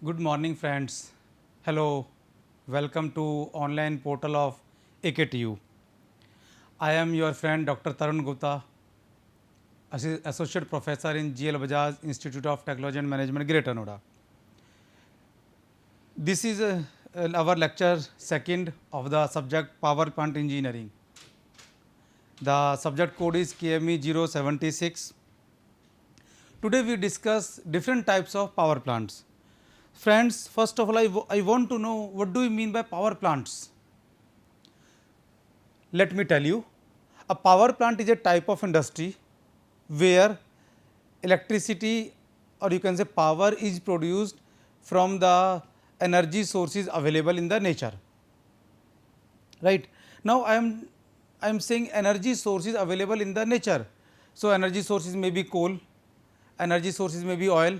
Good morning, friends. Hello, welcome to online portal of AKTU. I am your friend Dr. Tarun Gupta, Associate Professor in GL Bajaj Institute of Technology and Management, Greater Noida. This is our lecture second of the subject Power Plant Engineering. The subject code is KME 076. Today we discuss different types of power plants. Friends, first of all, I want to know what do you mean by power plants? Let me tell you, a power plant is a type of industry where electricity or you can say power is produced from the energy sources available in the nature. Right. Now I am saying energy sources available in the nature. So energy sources may be coal, energy sources may be oil,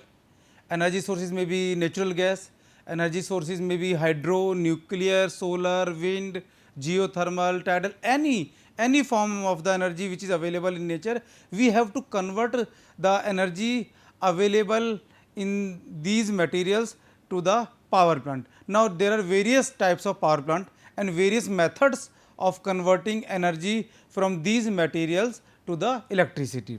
energy sources may be natural gas, energy sources may be hydro, nuclear, solar, wind, geothermal, tidal, any form of the energy which is available in nature. We have to convert the energy available in these materials to the power plant. Now there are various types of power plant and various methods of converting energy from these materials to the electricity.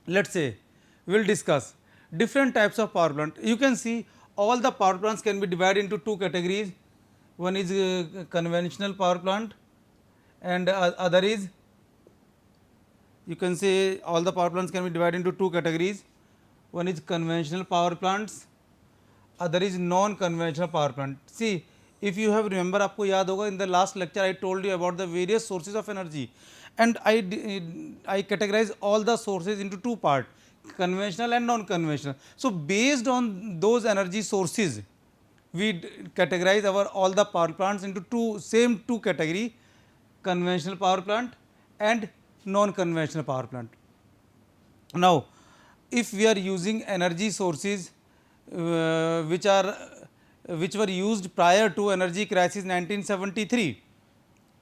Let us say we will discuss different types of power plant. You can see all the power plants can be divided into two categories. One is conventional power plant and other is, you can say, all the power plants can be divided into two categories. One is conventional power plants, other is non-conventional power plant. See, if you have remember, आपको याद होगा, in the last lecture I told you about the various sources of energy and I categorize all the sources into two parts, conventional and non-conventional. So based on those energy sources, we categorize our all the power plants into two category, conventional power plant and non-conventional power plant. Now, if we are using energy sources which were used prior to energy crisis 1973,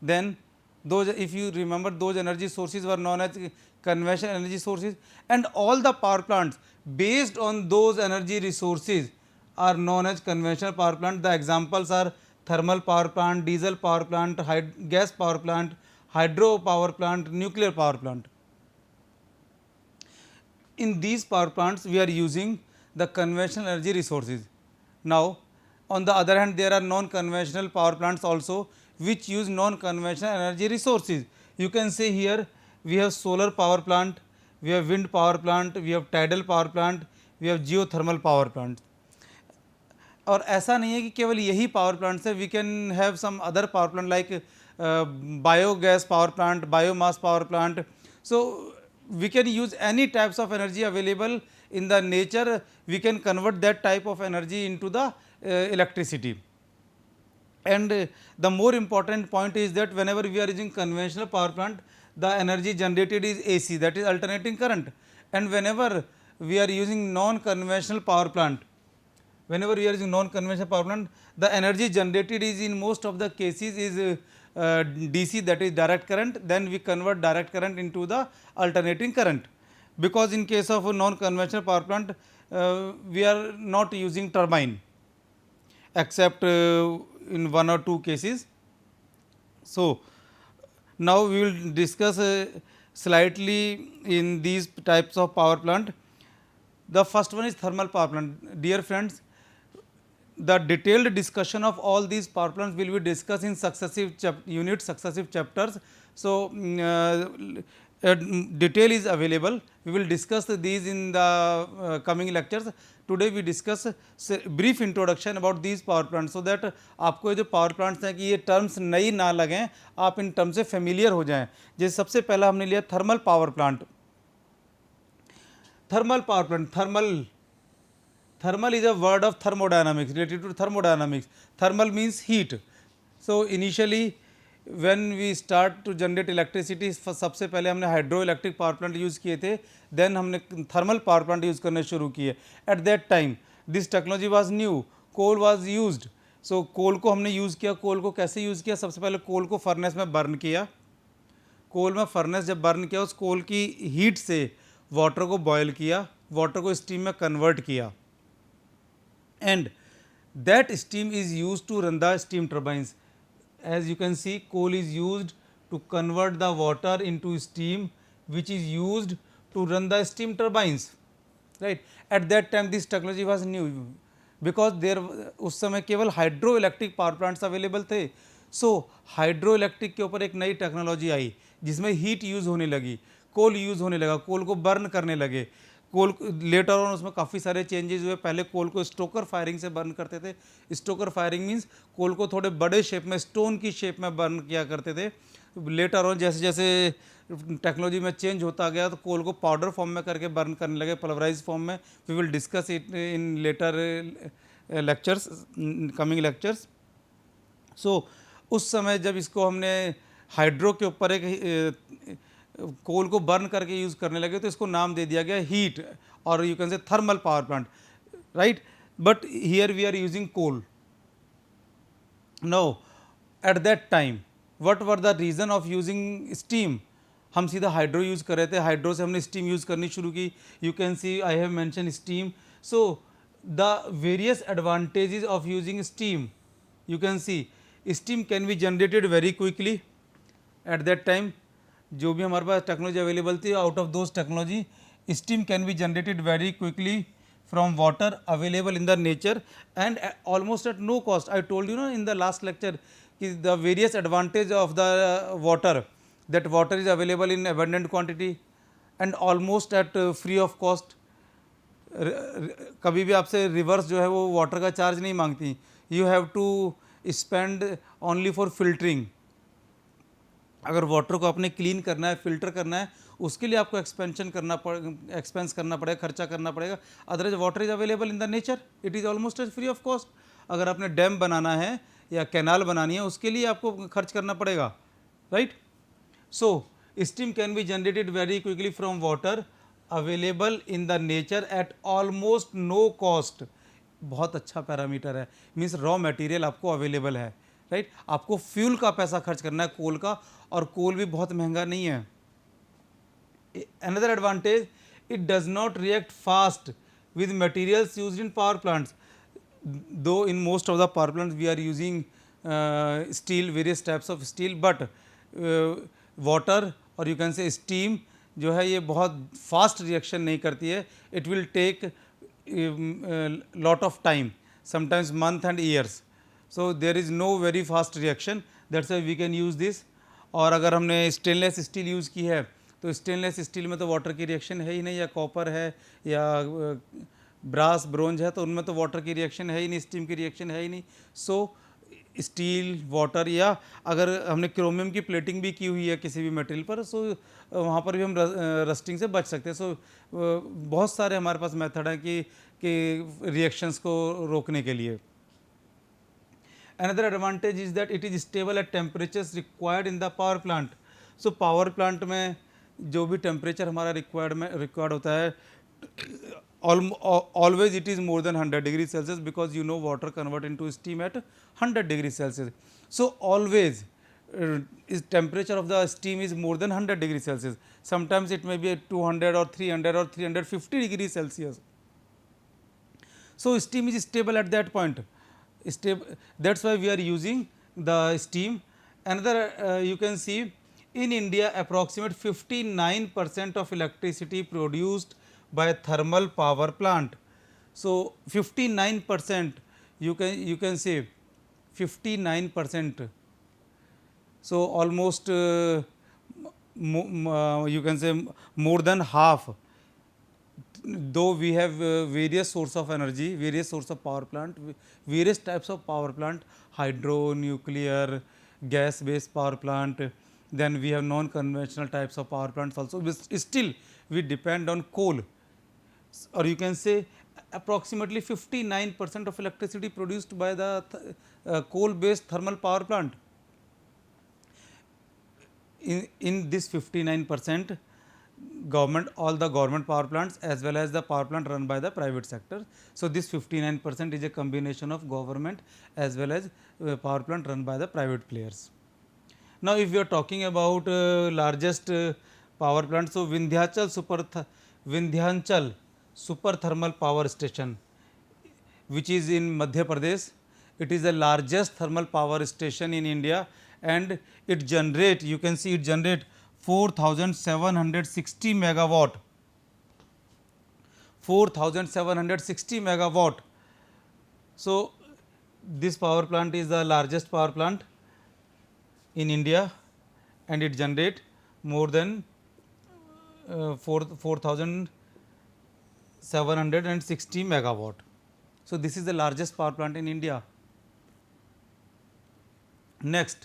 then those, if you remember, those energy sources were known as conventional energy sources, and all the power plants based on those energy resources are known as conventional power plant. The examples are thermal power plant, diesel power plant, gas power plant, hydro power plant, nuclear power plant. In these power plants we are using the conventional energy resources. Now on the other hand, there are non-conventional power plants also which use non-conventional energy resources. You can say here we have solar power plant, we have wind power plant, we have tidal power plant, we have geothermal power plant. और ऐसा नहीं है कि केवल यही power plants है, we can have some other power plant like biogas power plant, biomass power plant. So we can use any types of energy available in the nature. We can convert that type of energy into the electricity. And the more important point is that whenever we are using conventional power plant, the energy generated is AC, that is alternating current. And whenever we are using non-conventional power plant, the energy generated is in most of the cases is DC, that is direct current. Then we convert direct current into the alternating current, because in case of a non-conventional power plant we are not using turbine except in one or two cases. So now we will discuss slightly in these types of power plant. The first one is thermal power plant. Dear friends, the detailed discussion of all these power plants will be discussed in successive units, successive chapters. So detail is available. We will discuss these in the coming lectures. Today we discuss brief introduction about these power plants, so that आपको जो power plants हैं कि ये terms नई ना लगें, आप इन terms से familiar हो जाएं. जैसे सबसे पहला हमने लिया thermal power plant. Thermal power plant, thermal is a word of thermodynamics, related to thermodynamics. Thermal means heat. So initially when we start to generate electricity, सबसे पहले हमने hydro electric power plant use किए थे, then हमने thermal power plant use करने शुरू किए. At that time this technology was new, coal was used. So coal को हमने यूज़ किया. कोल को कैसे यूज़ किया? सबसे पहले कोल को फर्नेस में बर्न किया. कोल में फर्नेस जब बर्न किया, उस कोल की हीट से वाटर को बॉयल किया, वाटर को स्टीम में कन्वर्ट किया. and that steam is used to run the steam turbines. As you can see, coal is used to convert the water into steam, which is used to run the steam turbines, right. At that time this technology was new, because there उस समय केवल hydro electric power plants available थे. सो hydro electric के ऊपर एक नई technology आई जिसमें heat use होने लगी, कोल यूज़ होने लगा, कोल को बर्न करने लगे. कोल लेटर ऑन उसमें काफ़ी सारे चेंजेस हुए. पहले कोल को स्टोकर फायरिंग से बर्न करते थे. स्टोकर फायरिंग मीन्स कोल को थोड़े बड़े शेप में, स्टोन की शेप में बर्न किया करते थे. लेटर ऑन जैसे जैसे टेक्नोलॉजी में चेंज होता गया तो कोल को पाउडर फॉर्म में करके बर्न करने लगे, पल्वराइज फॉर्म में. We will discuss it in later lectures, coming lectures. So उस समय जब इसको हमने हाइड्रो के ऊपर एक कोल को बर्न करके यूज़ करने लगे तो इसको नाम दे दिया गया हीट, और you can say thermal power plant, right. But here we are using coal. Now at that time what were the reason of using steam. हम सीधा हाइड्रो यूज़ कर रहे थे, हाइड्रो से हमने स्टीम यूज़ करनी शुरू की. You can see I have mention steam. So the various advantages of using steam, you can see steam can be generated very quickly. Eight that time जो भी हमारे पास टेक्नोलॉजी अवेलेबल थी, out of those technology steam can be generated very quickly from water available in the nature and almost at no cost. I told you in the last lecture the various advantage of the water, that water is available in abundant quantity and almost at free of cost. कभी भी आपसे reverse जो है वो water का charge नहीं मांगती. You have to spend only for filtering. अगर वाटर को आपने क्लीन करना है, फिल्टर करना है, उसके लिए आपको एक्सपेंस करना पड़ेगा, खर्चा करना पड़ेगा. Otherwise water is available in the nature, it is almost as free of cost. अगर आपने डैम बनाना है या कैनाल बनानी है उसके लिए आपको खर्च करना पड़ेगा, right. So steam can be generated very quickly from water available in the nature at almost no cost. बहुत अच्छा पैरामीटर है, मीन्स रॉ मटेरियल आपको अवेलेबल है, राइट. आपको फ्यूल का पैसा खर्च करना है, कोल का, और कोल भी बहुत महंगा नहीं है. Another advantage, it does not react fast with materials used in power plants. Though in most of the power plants we are using steel, various types of steel, but water or you can say steam जो है ये बहुत fast reaction नहीं करती है. It will take lot of time, sometimes month and years. So there is no very fast reaction, that's why we can use this. और अगर हमने स्टेनलेस स्टील यूज़ की है तो स्टेनलेस स्टील में तो वाटर की रिएक्शन है ही नहीं, या कॉपर है या ब्रास ब्रोंज है तो उनमें तो वाटर की रिएक्शन है ही नहीं, स्टीम की रिएक्शन है ही नहीं. सो स्टील, वाटर, या अगर हमने क्रोमियम की प्लेटिंग भी की हुई है किसी भी मटेरियल पर, सो वहाँ पर भी हम रस्टिंग से बच सकते हैं. सो बहुत सारे हमारे पास मेथड हैं कि रिएक्शंस को रोकने के लिए. Another advantage is that it is stable at temperatures required in the power plant. So power plant में जो भी टेम्परेचर हमारा रिक्वायर्ड होता है, always it is more than 100 degrees Celsius, because you know water convert into steam at 100 degrees Celsius. So always is temperature of the steam is more than 100 degrees Celsius. Sometimes it may be at 200 or 300 or 350 degrees Celsius. So steam is stable at that point. That's why we are using the steam. Another you can see in India approximate 59% of electricity produced by thermal power plant. So 59%, you can say 59%. So almost you can say more than half. Though we have various source of energy, various source of power plant, various types of power plant, hydro, nuclear, gas based power plant, then we have non conventional types of power plants also, still we depend on coal, or you can say approximately 59% of electricity produced by the coal based thermal power plant. In this 59%, all the government power plants as well as the power plant run by the private sector. So this 59% is a combination of government as well as power plant run by the private players. Now if we are talking about largest power plant, so Vindhyachal super thermal power station which is in Madhya Pradesh. It is the largest thermal power station in India, and it generate, you can see it generate 4760 megawatt, 4760 megawatt. So this power plant is the largest power plant in India, and it generate more than 4760 megawatt. So this is the largest power plant in India. Next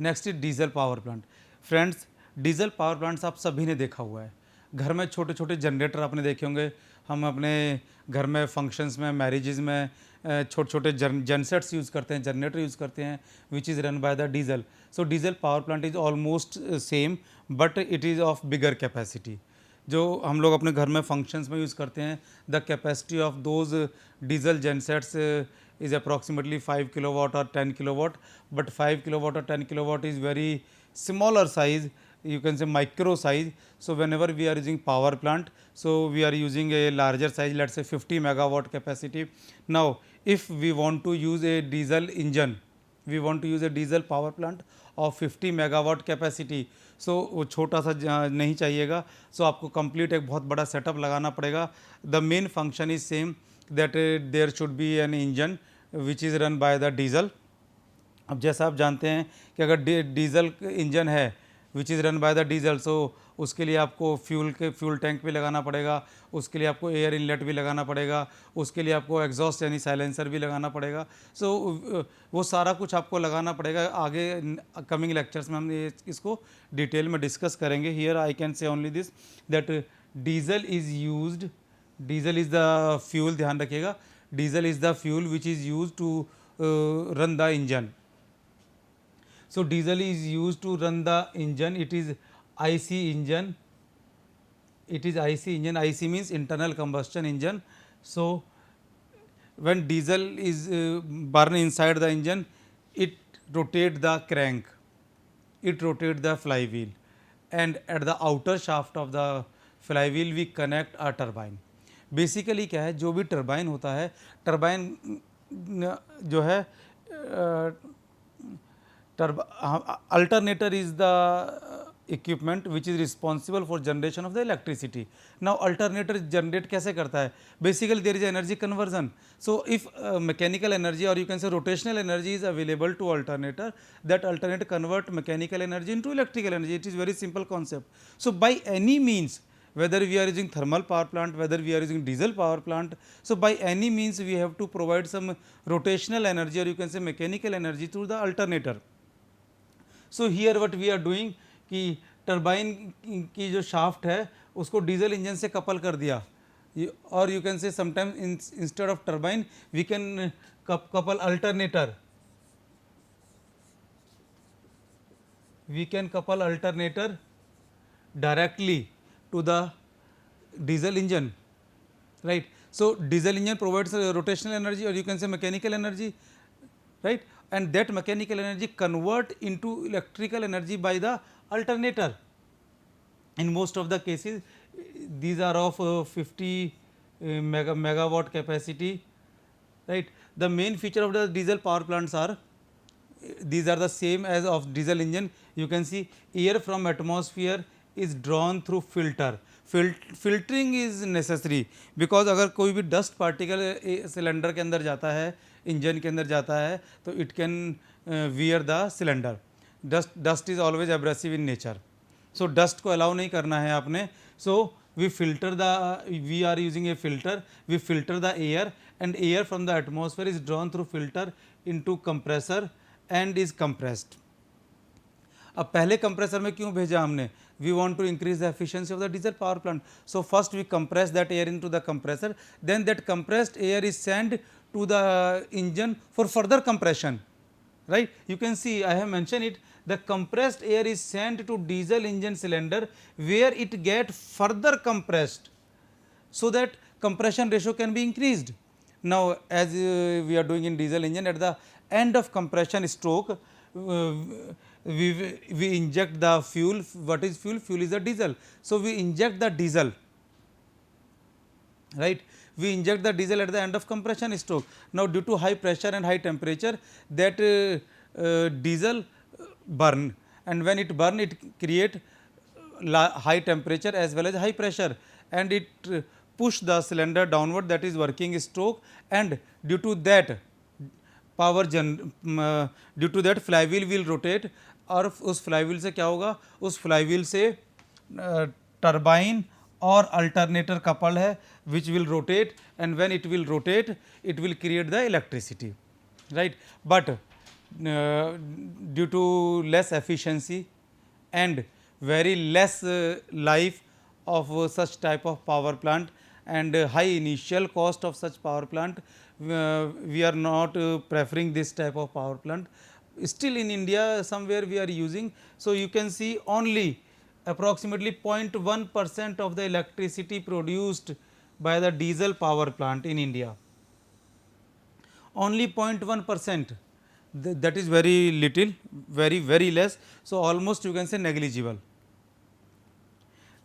next is diesel power plant. Friends, diesel power plants आप सभी ने देखा हुआ है. घर में छोटे छोटे जनरेटर आपने देखे होंगे. हम अपने घर में फंक्शंस में, मैरिजेज में छोटे छोटे जनसेट्स यूज़ करते हैं, जनरेटर यूज़ करते हैं, विच is run by the diesel. So diesel power plant is almost same, but it is of bigger capacity. जो हम लोग अपने घर में फंक्शंस में यूज़ करते हैं, the capacity of those diesel gensets is approximately 5 kilowatt or 10 kilowatt, but 5 kilowatt or 10 kilowatt is very smaller size, you can say micro size. So whenever we are using power plant, so we are using a larger size, let's say 50 megawatt capacity. Now if we want to use a diesel engine, we want to use a diesel power plant of 50 megawatt capacity, so वो छोटा सा नहीं चाहिएगा. So आपको complete एक बहुत बड़ा setup लगाना पड़ेगा. The main function is same, that there should be an engine which is run by the diesel. अब जैसा आप जानते हैं कि अगर डीजल इंजन है which is run by the diesel, so उसके लिए आपको फ्यूल टैंक भी लगाना पड़ेगा, उसके लिए आपको एयर इनलेट भी लगाना पड़ेगा, उसके लिए आपको एग्जॉस्ट यानी साइलेंसर भी लगाना पड़ेगा. सो वो सारा कुछ आपको लगाना पड़ेगा. आगे कमिंग लेक्चर्स में हम इसको डिटेल में डिस्कस करेंगे. Here I can say only this, that diesel is used, diesel is the fuel, ध्यान रखिएगा, diesel is the fuel which is use to run the engine. So diesel is used to run the engine. It is IC engine. It is IC engine. IC means internal combustion engine. So when diesel is burned inside the engine, it rotates the crank, it rotates the flywheel, and at the outer shaft of the flywheel we connect a turbine. Basically क्या है, जो भी turbine होता है, turbine जो है alternator is the equipment which is responsible for generation of the electricity. Now alternator generate कैसे करता है? Basically there is energy conversion. So if mechanical energy or you can say rotational energy is available to alternator, that alternator convert mechanical energy into electrical energy. It is very simple concept. So by any means, whether we are using thermal power plant, whether we are using diesel power plant, so by any means we have to provide some rotational energy or you can say mechanical energy to the alternator. So here what we are doing कि turbine की जो shaft है उसको diesel engine से couple कर दिया, और you can say sometimes instead of turbine we can couple alternator, we can couple alternator directly to the diesel engine, right? So diesel engine provides rotational energy or you can say mechanical energy, right? And that mechanical energy convert into electrical energy by the alternator. In most of the cases these are of 50 megawatt capacity, right? The main feature of the diesel power plants are, these are the same as of diesel engine. You can see air from atmosphere is drawn through filter. Filtering is necessary because अगर कोई भी dust particle cylinder के अंदर जाता है, engine के अंदर जाता है, तो it can wear the cylinder. Dust is always abrasive in nature, so dust को अलाउ नहीं करना है आपने. सो we filter the, we are using a filter, we filter the air and air from the atmosphere is drawn through filter into compressor and is compressed. अब पहले compressor में क्यों भेजा हमने? We want to increase the efficiency of the diesel power plant. So first we compress that air into the compressor, then that compressed air is send to the engine for further compression, right? You can see I have mentioned it, the compressed air is sent to diesel engine cylinder where it get further compressed so that compression ratio can be increased. Now as we are doing in diesel engine, at the end of compression stroke we inject the fuel. What is fuel? Fuel is a diesel. So we inject the diesel, right? we inject the diesel at the end of compression stroke. Now due to high pressure and high temperature, that diesel burn, and when it burn, it create high temperature as well as high pressure, and it push the cylinder downward, that is working stroke, and due to that due to that flywheel will rotate, और उस flywheel से क्या होगा, उस flywheel से turbine और alternator coupled है which will rotate, and when it will rotate it will create the electricity, right. But due to less efficiency and very less life of such type of power plant and high initial cost of such power plant, we are not preferring this type of power plant. Still in India somewhere we are using, so you can see only approximately 0.1% of the electricity produced by the diesel power plant in India, only 0.1%. That is very little, very less, so almost you can say negligible.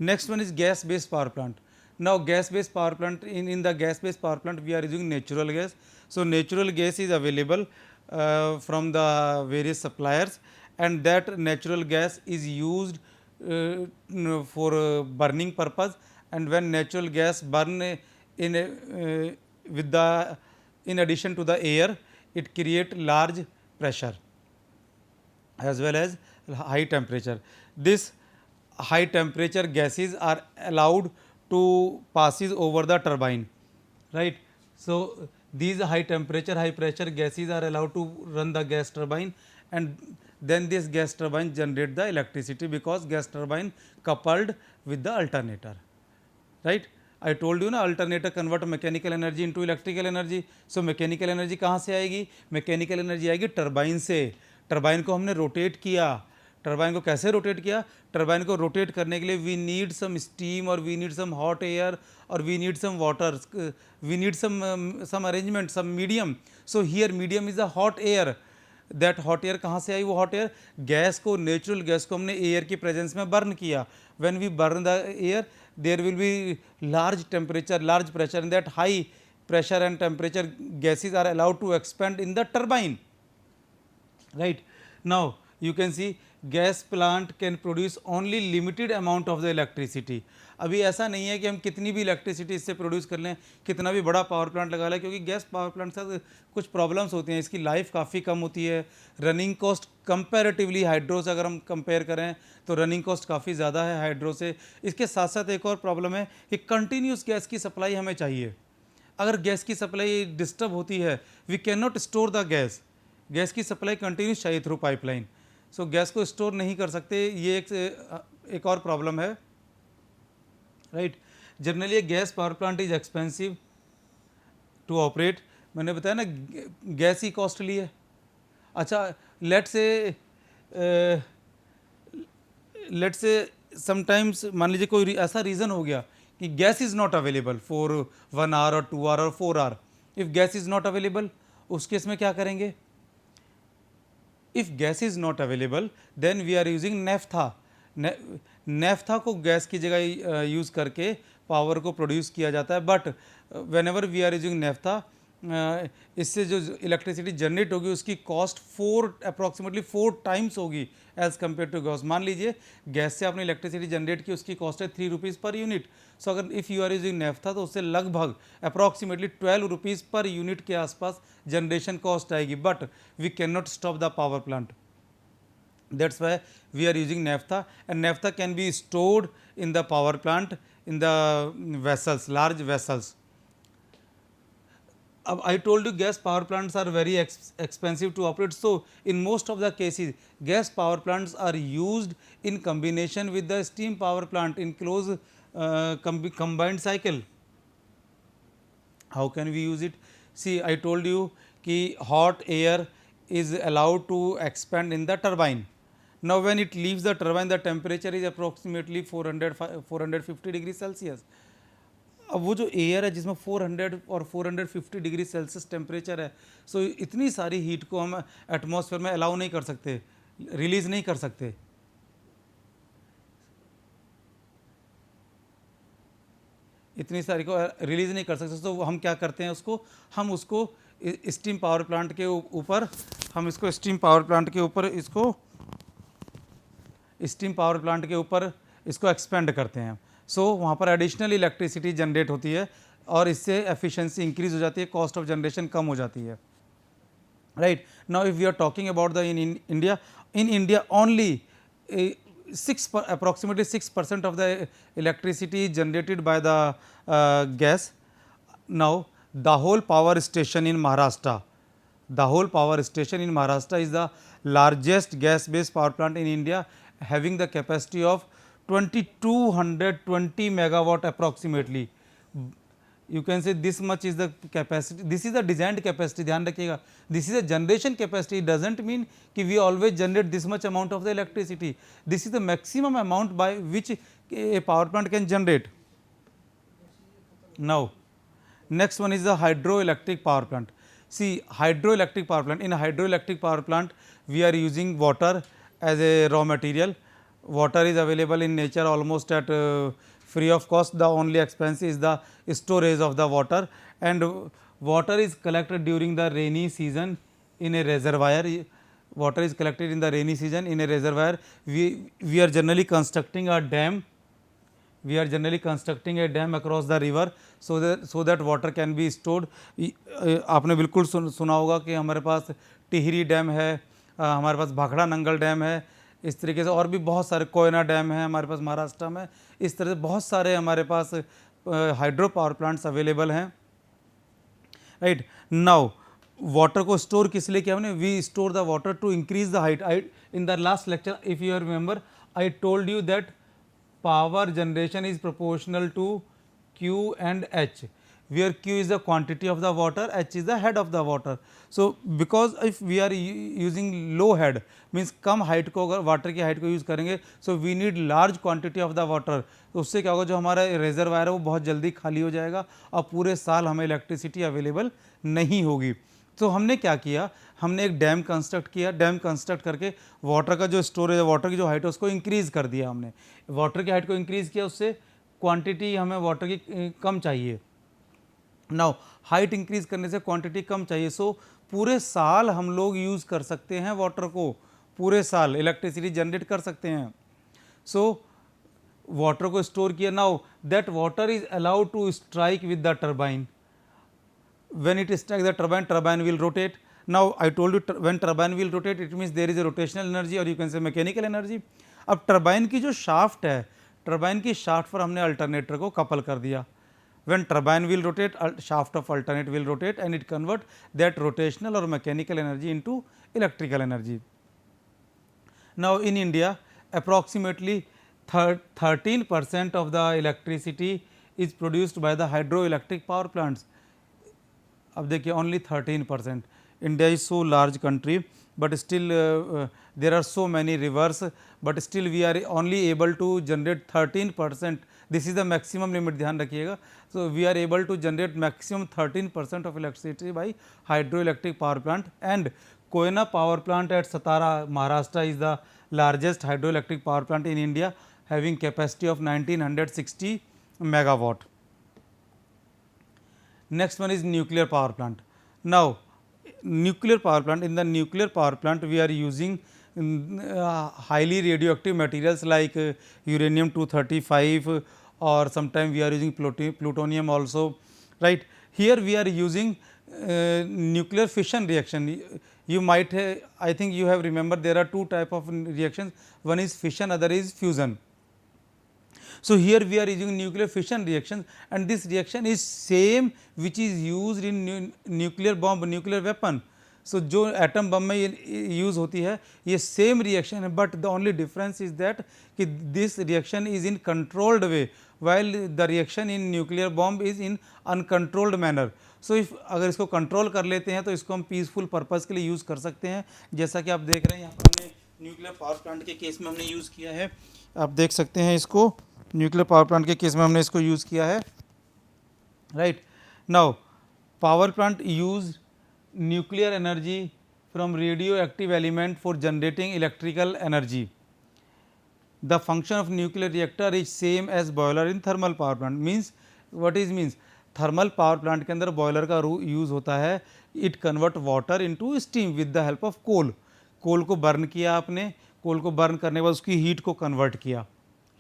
Next one is gas based power plant. Now gas based power plant, in the gas based power plant we are using natural gas. So natural gas is available from the various suppliers, and that natural gas is used for burning purpose, and when natural gas burn in with the in addition to the air, it create large pressure as well as high temperature. This high temperature gases are allowed to passes over the turbine, right. So these high temperature high pressure gases are allowed to run the gas turbine, and then this gas turbine generate the electricity because gas turbine coupled with the alternator, right. I told you ना, alternator convert mechanical energy into electrical energy. So mechanical energy कहाँ से आएगी, mechanical energy आएगी turbine से. Turbine को हमने rotate किया. Turbine को कैसे रोटेट किया, टरबाइन को रोटेट करने के लिए वी नीड सम स्टीम, और we need some hot air, और we need some water, we need some arrangement, some medium. So here medium is a hot air. That hot air कहाँ से आई, वो हॉट एयर गैस को, natural gas को हमने air की presence में बर्न किया. When we burn the air, there will be large temperature, large pressure, and that high pressure and temperature gases are allowed to expand in the turbine, right. Now you can see gas plant can produce only limited amount of the electricity. अभी ऐसा नहीं है कि हम कितनी भी electricity इससे produce कर लें, कितना भी बड़ा पावर प्लांट लगा लें, क्योंकि गैस पावर प्लांट से कुछ प्रॉब्लम्स होती हैं. इसकी लाइफ काफ़ी कम होती है, रनिंग कॉस्ट कंपैरेटिवली हाइड्रो से अगर हम कंपेयर करें तो रनिंग कॉस्ट काफ़ी ज़्यादा है हाइड्रो से. इसके साथ साथ एक और प्रॉब्लम है कि कंटिन्यूस गैस की सप्लाई हमें चाहिए. अगर गैस की सप्लाई डिस्टर्ब होती है, we can not store the gas. Gas की सप्लाई कंटिन्यूस चाहिए थ्रू पाइपलाइन. सो गैस को स्टोर नहीं कर सकते, ये एक और प्रॉब्लम है, right. Generally gas power plant is expensive to operate. मैंने बताया ना, गैस ही कॉस्टली है. अच्छा, लेट्स से समटाइम्स मान लीजिए कोई ऐसा रीज़न हो गया कि gas is not available for 1 hour और 2 आवर और 4 hour. If gas is not available, उस केस में क्या करेंगे. If gas is not available then we are using naphtha. Naphtha को गैस की जगह यूज़ करके पावर को प्रोड्यूस किया जाता है. But whenever we are using naphtha, इससे जो इलेक्ट्रिसिटी जनरेट होगी उसकी कॉस्ट अप्रॉक्सीमेटली 4 टाइम्स होगी एज़ कम्पेयर टू गैस. मान लीजिए गैस से आपने इलेक्ट्रिसिटी जनरेट की, उसकी कॉस्ट है 3 रुपीज़ पर यूनिट. सो अगर if you are using naphtha तो उससे लगभग अप्रॉक्सीमेटली 12 रुपीज़ पर यूनिट के आसपास जनरेशन कॉस्ट आएगी. But we can not stop the power plant. That's why we are using naphtha, and naphtha can be stored in the power plant in the vessels, large vessels. I told you gas power plants are very expensive to operate. So in most of the cases gas power plants are used in combination with the steam power plant in close combined cycle. How can we use it? See, I told you कि hot air is allowed to expand in the turbine. Now when it leaves the turbine, the temperature is approximately 450 degree Celsius. अब वो जो air है जिसमें 400 और 450 degree Celsius temperature है, सो इतनी सारी हीट को हम एटमॉस्फेयर में अलाउ नहीं कर सकते, रिलीज नहीं कर सकते. इतनी सारी को रिलीज़ नहीं कर सकते, तो हम क्या करते हैं उसको, हम उसको स्टीम पावर प्लांट के ऊपर, हम इसको स्टीम पावर प्लांट के ऊपर इसको स्टीम पावर प्लांट के ऊपर इसको एक्सपेंड करते हैं। सो वहाँ पर एडिशनल इलेक्ट्रिसिटी जनरेट होती है और इससे एफिशिएंसी इंक्रीज हो जाती है, कॉस्ट ऑफ जनरेशन कम हो जाती है। Right now if we are talking about the in India only approximately 6% of the electricity is generated by the gas. Now the whole power station in Maharashtra, is the largest gas based power plant in India, having the capacity of 2220 megawatt approximately. You can say this much is the capacity, this is the designed capacity, ध्यान रखिएगा, this is a generation capacity. It does not mean कि we always generate this much amount of the electricity. This is the maximum amount by which a power plant can generate. Now next one is the hydroelectric power plant. See, hydroelectric power plant, in a hydroelectric power plant we are using water as a raw material. Water is available in nature almost at free of cost. The only expense is the storage of the water, and water is collected during the rainy season in a reservoir. Water is collected in the rainy season in a reservoir. We are generally constructing a dam. We are generally constructing a dam across the river so that water can be stored. आपने बिल्कुल सुना होगा कि हमारे पास Tehri dam है, हमारे पास Bhakra Nangal dam है, इस तरीके से और भी बहुत सारे, कोयना डैम है हमारे पास महाराष्ट्र में, इस तरह से बहुत सारे हमारे पास हाइड्रो पावर प्लांट्स अवेलेबल हैं। राइट नाउ वाटर को स्टोर किस लिए किया हमने, we store the water to increase the height. In the last lecture if you remember I told you that power generation is proportional to Q and H, where Q is the quantity of the water, H is the head of the water. So because if we are using low head means come height को, अगर water की height को use करेंगे, so we need large quantity of the water, तो उससे क्या होगा, जो हमारा रिजर्वायर है वो बहुत जल्दी खाली हो जाएगा और पूरे साल हमें इलेक्ट्रिसिटी अवेलेबल नहीं होगी। तो हमने क्या किया, हमने एक डैम कंस्ट्रक्ट किया, डैम कंस्ट्रक्ट करके वाटर का जो स्टोरेज है, वाटर की जो हाइट है उसको इंक्रीज़ कर दिया हमने, वाटर की हाइट को इंक्रीज़ किया, उससे क्वांटिटी हमें वाटर की कम चाहिए। नाउ हाइट इंक्रीज़ करने से क्वांटिटी कम चाहिए, सो पूरे साल हम लोग यूज़ कर सकते हैं वाटर को, पूरे साल इलेक्ट्रिसिटी जनरेट कर सकते हैं। सो वाटर को स्टोर किया, now that water is allowed to strike with the turbine. When it strikes the turbine, turbine will rotate. Now I told you when turbine will rotate, it means there is a rotational energy or you can say mechanical energy. अब turbine की जो shaft है, turbine की shaft पर हमने alternator को couple कर दिया. When turbine will rotate, shaft of alternate will rotate and it convert that rotational or mechanical energy into electrical energy. Now in India, approximately 13% of the electricity is produced by the hydroelectric power plants. अब देखिए only 13%. India is so large country, but still there are so many rivers, but still we are only able to generate 13%. This is the maximum limit, ध्यान रखिएगा. So we are able to generate maximum 13% of electricity by hydroelectric power plant, and Koyana power plant at Satara, Maharashtra is the largest hydroelectric power plant in India, having capacity of 1960 megawatt. Next one is nuclear power plant. Now nuclear power plant, in the nuclear power plant we are using highly radioactive materials like uranium 235 or sometimes we are using plutonium also, right. Here we are using nuclear fission reaction. You might I think you have remembered there are two type of reactions, one is fission, other is fusion. So here we are using nuclear fission reaction, and this reaction is same which is used in nuclear bomb, nuclear weapon. So जो atom bomb में use होती है ये same reaction है, but the only difference is that कि this reaction is in controlled way while the reaction in nuclear bomb is in uncontrolled manner. So if अगर इसको control कर लेते हैं तो इसको हम पीसफुल पर्पज़ के लिए यूज़ कर सकते हैं. जैसा कि आप देख रहे हैं यहाँ पर हमने न्यूक्लियर पावर प्लांट के केस में हमने यूज़ किया है, आप देख सकते हैं इसको न्यूक्लियर पावर प्लांट के केस में हमने इसको यूज़ किया है, right. Now power plant use nuclear energy from radioactive element for generating electrical energy. The function of nuclear reactor is same as boiler in thermal power plant, means what is means, thermal power plant के अंदर boiler का use होता है, it convert water into steam with the help of coal. Coal को burn किया आपने, कोल को burn करने के बाद उसकी हीट को कन्वर्ट किया,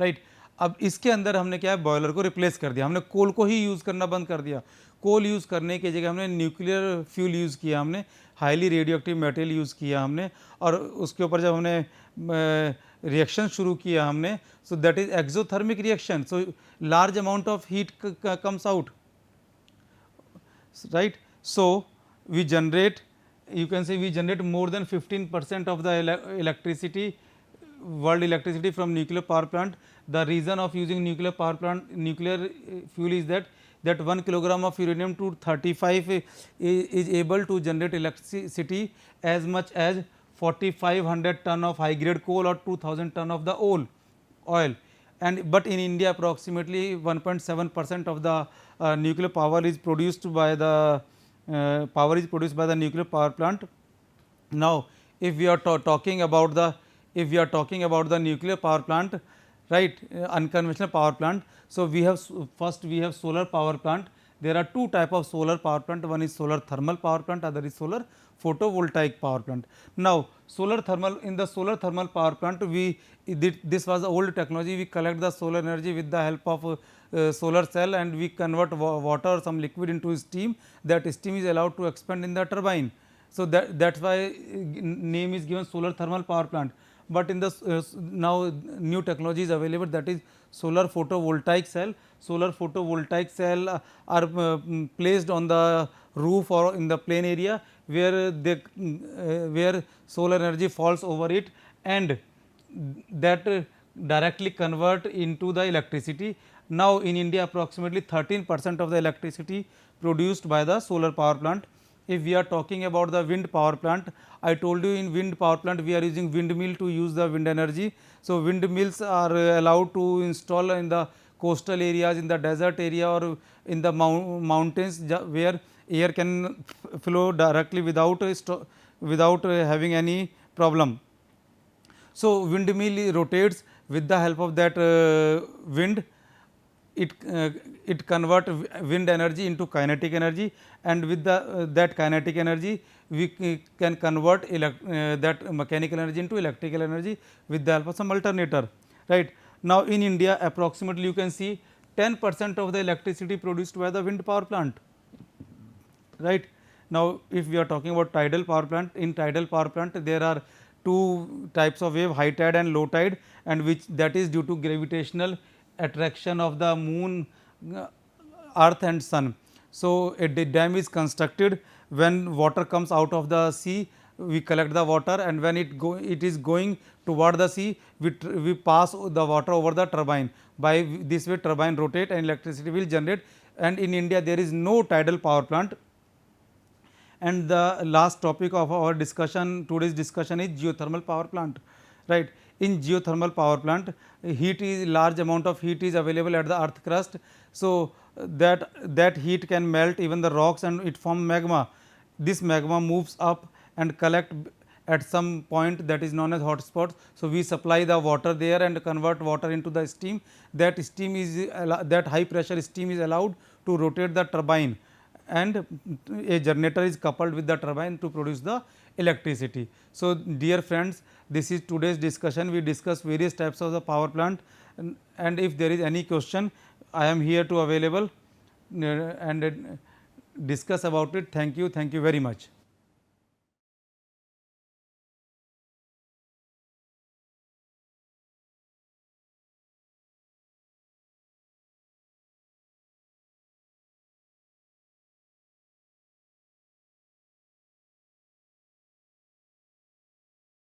राइट। अब इसके अंदर हमने क्या है, बॉयलर को रिप्लेस कर दिया, हमने कोल को ही यूज़ करना बंद कर दिया। कोल यूज़ करने की जगह हमने न्यूक्लियर फ्यूल यूज़ किया, हमने highly radio active material use किया हमने, और उसके ऊपर जब हमने रिएक्शन शुरू किया हमने, so that is exothermic reaction, so large amount of heat comes out, right. So we generate, you can say we generate more than 15% of the electricity, world electricity from nuclear power plant. The reason of using nuclear power plant, nuclear fuel is that 1 kilogram of uranium 235 is able to generate electricity as much as 4500 ton of high grade coal or 2000 ton of the oil. And but in India approximately 1.7% of the nuclear power is produced by the nuclear power plant. Now, if we are talking about the nuclear power plant, right, unconventional power plant. So we have first we have solar power plant. There are two type of solar power plant. One is solar thermal power plant, other is solar photovoltaic power plant. Now, in the solar thermal power plant, this was the old technology. We collect the solar energy with the help of solar cell, and we convert water or some liquid into steam. That steam is allowed to expand in the turbine. So that's why name is given solar thermal power plant. But in the now new technology is available, that is solar photovoltaic cell. Solar photovoltaic cell are placed on the roof or in the plain area where where solar energy falls over it, and that directly convert into the electricity. Now in India approximately 13% of the electricity produced by the solar power plant. If we are talking about the wind power plant, I told you in wind power plant we are using windmill to use the wind energy. So windmills are allowed to install in the coastal areas, in the desert area, or in the mountains where air can flow directly without having any problem. So windmill rotates with the help of that wind. It convert wind energy into kinetic energy, and with that kinetic energy we can convert that mechanical energy into electrical energy with the help of some alternator, right. Now in India approximately you can see 10% of the electricity produced by the wind power plant, right. Now if we are talking about tidal power plant, in tidal power plant there are two types of wave, high tide and low tide, and which that is due to gravitational attraction of the moon, earth and sun. So a dam is constructed. When water comes out of the sea, we collect the water, and when it is going toward the sea, we pass the water over the turbine. By this way turbine rotate and electricity will generate. And in India there is no tidal power plant. And the last topic of our discussion, today's discussion, is geothermal power plant, right. In geothermal power plant, large amount of heat is available at the earth crust. So that heat can melt even the rocks and it form magma. This magma moves up and collect at some point that is known as hotspots. So we supply the water there and convert water into the steam. That high pressure steam is allowed to rotate the turbine, and a generator is coupled with the turbine to produce the electricity. So dear friends, this is today's discussion. We discuss various types of the power plant, and if there is any question, I am here to available and discuss about it. Thank you very much.